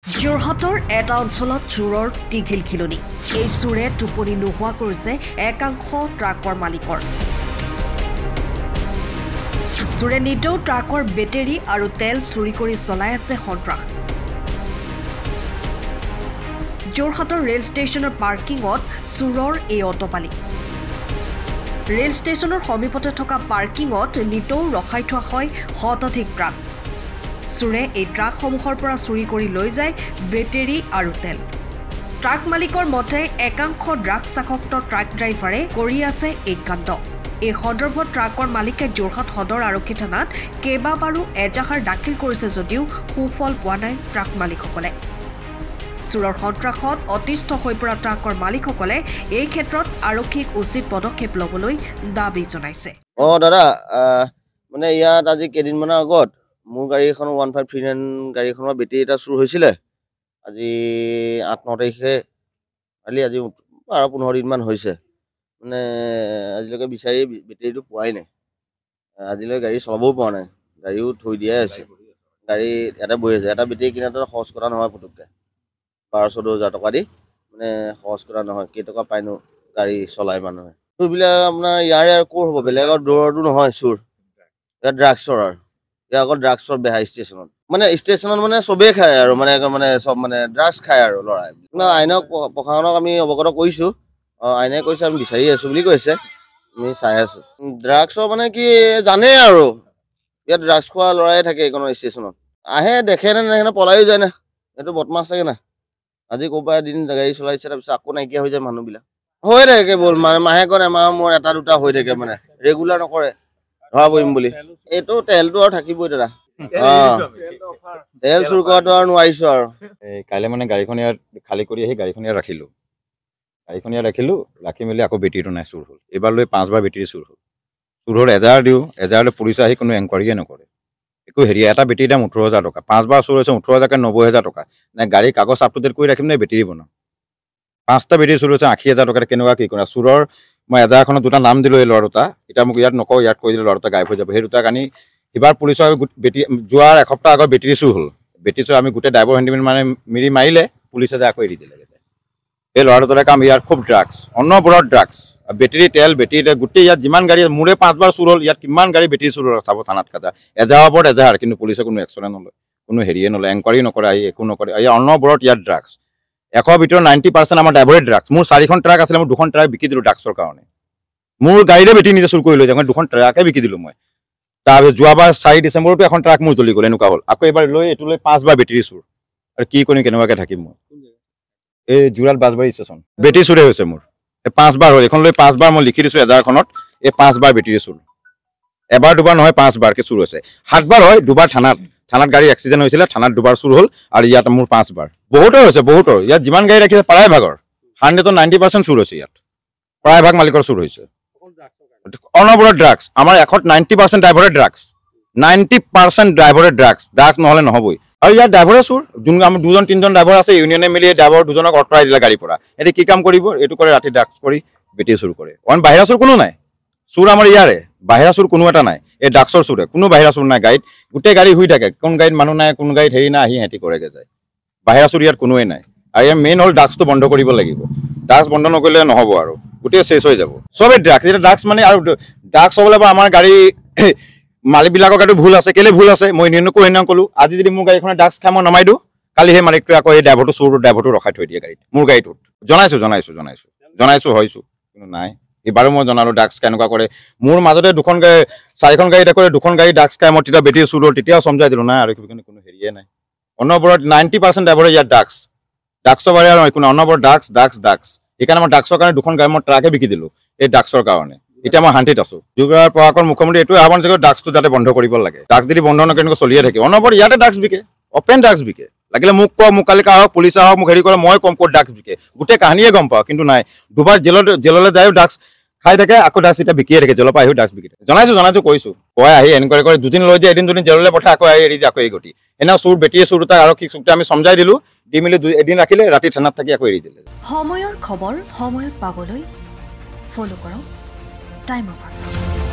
যোৰহাটৰ এটা অঞ্চলত চোৰৰ টিঘিল খিলনি এই চোৰে টোপনি নোহোৱা কৰিছে একাংশ ট্ৰাকৰ মালিকৰ চোৰে নিতৌ ট্ৰাকৰ বেটেৰী আৰু তেল চুৰি কৰি চলাই আছে সন্ত্ৰাস যোৰহাটৰ ৰেল ষ্টেচনৰ পাৰ্কিঙত চোৰৰ এই অটপালি ৰেল ষ্টেচনৰ সমীপতে থকা পাৰ্কিঙত নিতৌ ৰখাই থোৱা হয় শতাধিক ট্ৰাক চোৰে এই ট্ৰাকসমূহৰ পৰা চুৰি কৰি লৈ যায় বেটেৰী আৰু তেল ট্ৰাক মালিকৰ মতে একাংশ ড্ৰাগছ আসক্ত ট্ৰাক ড্ৰাইভাৰে কৰি আছে এই কাণ্ড এই সন্দৰ্ভত ট্ৰাকৰ মালিকে যোৰহাট সদৰ আৰক্ষী থানাত কেইবাবাৰো এজাহাৰ দাখিল কৰিছে যদিও সুফল পোৱা নাই ট্ৰাক মালিকসকলে চোৰৰ সন্ত্ৰাসত অতিষ্ঠ হৈ পৰা ট্ৰাকৰ মালিকসকলে এই ক্ষেত্ৰত আৰক্ষীক উচিত পদক্ষেপ ল'বলৈ দাবী জনাইছে দাদা মানে ইয়াত আজি কেইদিনমানৰ আগত মোৰ গাড়ীখন 1539 গাড়ীখনৰ বেটেৰী এটা চুৰ হৈছিলে আজি 8-9 তাৰিখে আজি 12-15 দিনমান হৈছে মানে আজিলৈকে বিচাৰি বেটেৰীটো পোৱাই নাই আজিলৈকে গাড়ী চলাবও পৰা নাই গাড়ীও থৈ দিয়াই আছে গাড়ী এটা বহি আছে এটা বেটেৰী কিনাটো খৰচ কৰা নহয় পুতুককৈ 12-14,000 টকা দি মানে খৰচ কৰা নহয় কেইটকা পাইনো গাড়ী চলাই মানুহে চোৰবিলাক আপোনাৰ ইয়াৰে আৰু ক'ৰ হ'ব বেলেগৰ দূৰতো নহয় চোৰ ইয়াত ড্ৰাগছৰ আৰু ইয়াৰ আগত ড্ৰাগছৰ বেহা ষ্টেচনত মানে ষ্টেচনত মানে চবেই খায় আৰু মানে চব মানে ড্ৰাগছ খায় আৰু ল'ৰাই আইনক প্ৰশাসনক আমি অৱগত কৰিছোঁ আইনে কৈছে আমি বিচাৰি আছোঁ বুলি কৈছে আমি চাই আছোঁ ড্ৰাগছৰ মানে কি জানেই আৰু ইয়াত ড্ৰাগছ খোৱা ল'ৰাই থাকে এইখনৰ ষ্টেচনত আহে দেখে নে নেখেনে পলায়ো যায় না এইটো বদমাছ থাকে না আজি ক'ৰবাত এদিন গাড়ী চলাইছে তাৰপিছত আকৌ নাইকিয়া হৈ যায় মানুহবিলাক হৈ থাকে কেৱল মানে মাহেকত এমাহৰ মূৰত এটা দুটা হৈ থাকে মানে ৰেগুলাৰ নকৰে ধৰা পৰিম বুলি এইটো তেলটো আৰু থাকিবই দাদা তেল চুৰ কৰাটো আৰু নোৱাৰিছোঁ আৰু কাইলৈ মানে গাড়ীখন ইয়াত খালী কৰি আহি গাড়ীখন ইয়াত ৰাখিলোঁ ৰাখি মেলি আকৌ বেটেৰীটো নাই চুৰ হ'ল এইবাৰ লৈ 5বাৰ বেটেৰী চুৰ হ'ল এজাহাৰ দিওঁ এজাহাৰলৈ পুলিচে আহি কোনো এনকুৱাৰীয়ে নকৰে একো হেৰি এটা বেটেৰীৰ দাম 18,000 টকা 5বাৰ চুৰ হৈছে 18,000কে 90,000 টকা নে গাড়ী কাগজ আপ টু ডেট কৰি ৰাখিম নে বেটেৰী বনাম 5টা বেটেৰী চুৰ হৈছে 80,000 টকাত কেনেকুৱা কি কৰা চুৰৰ মই এজাহাৰখনত দুটা নাম দিলোঁ এই ল'ৰা দুটা এতিয়া মোক ইয়াত নকওঁ ইয়াত কৈ দিলোঁ ল'ৰা দুটা গায়ব হৈ যাব সেই দুটাক আনি এইবাৰ পুলিচৰ বেটেৰী যোৱাৰ এসপ্তাহ আগত বেটেৰী চুৰ হ'ল বেটেৰী চুৰ আমি গোটেই ড্ৰাইভাৰ হেণ্ডিমেন মানে মিলি মাৰিলে পুলিচে যে আকৌ এৰি দিলে এই ল'ৰা দুটাৰে কাম ইয়াত খুব ড্ৰাগছ অন্নবোৰত ড্ৰাগছ বেটেৰী তেল গোটেই ইয়াত যিমান গাড়ী মোৰে 5বাৰ চুৰ হ'ল ইয়াত কিমান গাড়ী বেটেৰী চুৰ হ'ল চাব থানাত কাজা এজাহাৰ ওপৰত এজাহাৰ কিন্তু পুলিচে কোনো একশ্যনে নলয় কোনো হেৰিয়ে নলয় এনকুৱাৰী নকৰে আহি একো নকৰে এই অন্নবোৰত ইয়াত ড্ৰাগছ 100 ভিতৰত 90% আমাৰ ড্ৰাইভাৰে ড্ৰাগছ মোৰ 4খন ট্ৰাক আছিলে মই 2খন ট্ৰাক বিকি দিলোঁ ড্ৰাগছৰ কাৰণে মোৰ গাড়ীৰে বেটেৰী নিজে চুৰ কৰি লৈ যায় 2খন ট্ৰাকে বিকি দিলোঁ মই তাৰপিছত যোৱাবাৰ 4 ডিচেম্বৰতো এখন ট্ৰাক মোৰ জ্বলি গ'ল এনেকুৱা হ'ল আকৌ এবাৰ লৈ এইটো লৈ 5বাৰ বেটেৰী চুৰ আৰু কি কৰিম কেনেকুৱাকৈ থাকিম মই এই যোৰহাট বাছবাৰী ষ্টেচন বেটেৰী চুৰে হৈছে মোৰ এই 5বাৰ হ'ল এখন লৈ 5বাৰ মই লিখি দিছোঁ এজাহাৰখনত এই 5বাৰ বেটেৰী চুৰ এবাৰ দুবাৰ নহয় 5বাৰকৈ চুৰ হৈছে 7বাৰ হয় 2বাৰ থানাত গাড়ী এক্সিডেণ্ট হৈছিলে থানাত 2বাৰ চুৰ হ'ল আৰু ইয়াত মোৰ 5বাৰ বহুতৰ হৈছে বহুতৰ ইয়াত যিমান গাড়ী ৰাখিছে প্ৰায় ভাগৰ 190% চুৰ হৈছে ইয়াত প্ৰায় ভাগ মালিকৰ চুৰ হৈছে অনবৰত ড্ৰাগছ আমাৰ 90% ড্ৰাইভাৰে ড্ৰাগছ 90% ড্ৰাইভাৰে ড্ৰাগছ নহ'লে নহ'বই আৰু ইয়াত ড্ৰাইভাৰে চুৰ যোন আমাৰ 2-3জন ড্ৰাইভাৰ আছে ইউনিয়নে মিলি ড্ৰাইভাৰ 2জনক অঁতৰাই দিলে গাড়ীৰ পৰা এতিয়া কি কাম কৰিব এইটো কৰে ৰাতি ড্ৰাগছ কৰি বেটেৰী চুৰ কৰে বাহিৰা চুৰ কোনো নাই চুৰ আমাৰ ইয়াৰে বাহিৰা চুৰ কোনো এটা নাই এই ড্ৰাগছৰ চুৰে কোনো বাহিৰা চুৰ নাই গাড়ীত গোটেই গাড়ী শুই থাকে কোন গাড়ীত মানুহ নাই কোন গাড়ীত হেৰি নাই আহি সিহঁতি কৰেগৈ যায় বাহিৰা চুৰ ইয়াত কোনোৱেই নাই আৰু ইয়াৰ মেইন হ'ল ড্ৰাগছটো বন্ধ কৰিব লাগিব ড্ৰাগছ বন্ধ নকৰিলে নহ'ব আৰু গোটেই চেচ হৈ যাব চবেই ড্ৰাগছ এতিয়া ড্ৰাগছ মানে আৰু ড্ৰাগছ হ'বলৈ বা আমাৰ গাড়ী মালিকবিলাকৰ গাড়ীটো ভুল আছে কেলৈ ভুল আছে মই ইউনিয়নকো সেইদিনা ক'লোঁ আজি যদি মোৰ গাড়ীখনে ড্ৰাগছ খাই মই নমাই দিওঁ কালি সেই মালিকটোৱে আকৌ এই ড্ৰাইভাৰটো ৰখাই থৈ দিয়ে গাড়ীত মোৰ গাড়ীটোত জনাইছোঁ হৈছোঁ কিন্তু নাই এইবাৰো মই জনালোঁ ড্ৰাগছ কেনেকুৱা কৰে মোৰ মাজতে 4খন গাড়ীত কৰে 2খন গাড়ী ড্ৰাগছ খাই মই তেতিয়া বেটেৰী চুৰ হ'ল তেতিয়াও সমজাই দিলোঁ নাই আৰু কোনো হেৰিয়ে নাই অনবৰত 90% ড্ৰাইভাৰে ইয়াত ড্ৰাগছৰ বাহিৰে আৰু একো নাই অনবৰত ড্ৰাগছ সেইকাৰণে মই ড্ৰাগছৰ কাৰণে 2খন গাড়ী মই ট্ৰাকে বিকি দিলোঁ এই ড্ৰাগছৰ কাৰণে এতিয়া মই শান্তিত আছোঁ যোৰহাট প্ৰশাসন মুখ্যমন্ত্ৰী এইটোৱে আহ্বান যে ড্ৰাগছটো যাতে বন্ধ কৰিব লাগে ড্ৰাগছ যদি বন্ধ নকৰে চলিয়ে থাকে অনবৰত ইয়াতে ড্ৰাগছ বিকে অপেন ড্ৰাগছ বিকে লাগিলে মোক কওক মোক কালি আহক পুলিচ আহক মোক হেৰি কৰে মই কম ক'ত ড্ৰাগছ বিকে গোটেই কাহিনীয়ে গম পাওঁ কিন্তু নাই 2বাৰ জেললৈ যায়ো ড্ৰাগছ খাই থাকে আকৌ ড্ৰাগছ এতিয়া বিকিয়ে থাকে জেলৰ পৰা আহিও ড্ৰাগছ বিকি থাকে জনাইছোঁ কৈছোঁ কয় আহি এনকুৱাৰী কৰে 2 দিন লৈ যায় এদিন 2 দিন জেললৈ পঠাই আকৌ আহি এৰি যায় আকৌ এই গতি এনে চুৰ বেটেৰী চুৰ দুটা আৰক্ষীক চুক্তি আমি সমজাই দিলোঁ দি মেলি এদিন ৰাখিলে ৰাতি থানাত থাকি আকৌ এৰি দিলে সময়ৰ খবৰ সময়ত পাবলৈ ফলো কৰক টাইম অফ